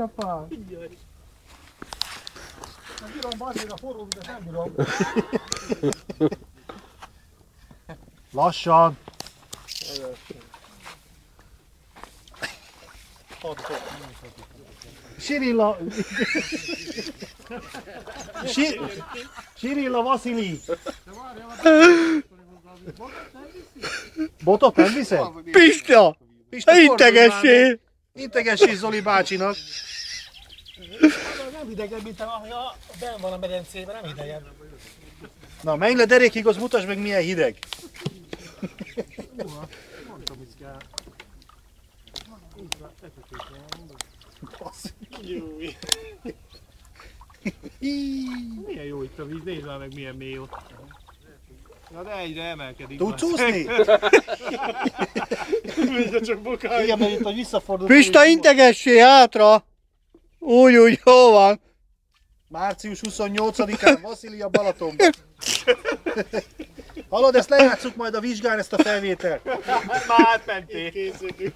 apám! Nem bírom, bazd a forró vizet, nem bírom. Lassan! Sirilla! Sirilla Vasili! Botot nem viszed? Pista! Integessé! Integessé Zoli bácsinak! Nem hidegebb, mint ami benn van a medencében, nem hidegebb. Na, menj le derékig, az mutasd meg milyen hideg. Mondtam, hogy kell. Milyen jó itt a víz, nézd már meg milyen mély ott. Na de egyre emelkedik. Tudsz úszni? Igen, mert itt, hogy visszafordult. Pista, integessé hátra! Úgy, jó van. Március 28-án Vasili a Balatonban. Hallod, ezt lejátszuk majd a vizsgán, ezt a felvételt. Már átmentél. Készülünk.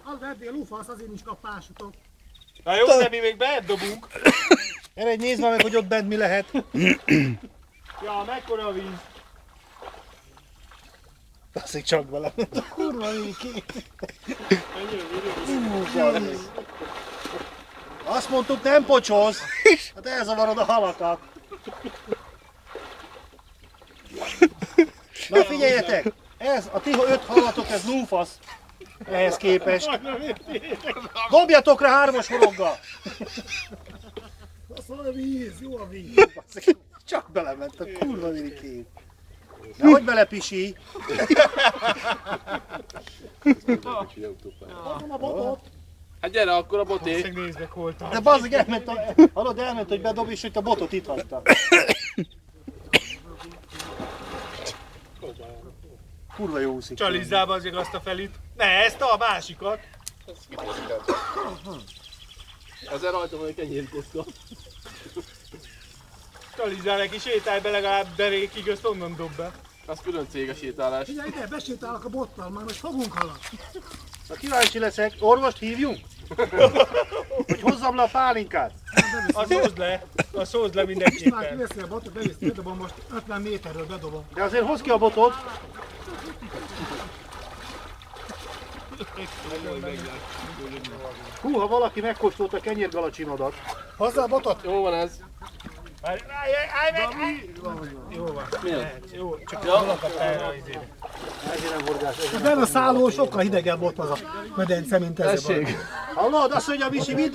Az vertél lufasz, azért is kapásotok. Na jó, de mi még bent dobunk. Eredj, nézd már meg, hogy ott bent mi lehet. Ja, mekkora a víz. Baszik csak vele. Kurva mi ki. Azt mondtuk, nem pocsolsz. Hát elzavarod a halakat. Na figyeljetek! Ez, a ti 5 halatok, ez lúfasz. Ehhez képest. Dobjatok rá 3-as horoggal. Azt mondja, víz, jó a víz. Csak belement a kurva mirikét. Nehogy belepisi. Adom a botot. Hát gyere, akkor a boté. Nézd meg, hol tart. De bazzeg elment, hallod, elment, hogy bedob, és hogy a botot itt hagyta. Kurva jó úszik. Csalizzába azért azt a felit. Ne, ezt a másikat. Ezzel rajta van egy kenyérkocka. Csalizzál neki, sétálj be legalább derékig, azt onnan dob be. Az külön cég a sétálás. Figyelj ide, besétálok a bottal, már most fogunk halat. Na kíváncsi leszek, orvost hívjunk? Hogy hozzam le a pálinkát? Azt hozd le Már mindenképpen. kiveszi a botot, beviszi, bedobom most 50 méterről bedobom. De azért hozd ki a botot. Hú, ha valaki megkóstolta a kenyérgalacsinodat. Hozzá a botot? Jó van ez. Állj meg! Jó van. Jó, csak a halakat erre az izére. Ezért nem horgás. Benne a szálló sokkal hidegebb ott az a medence, mint ez. Tessék. Hallod, azt mondja, Misi, vidd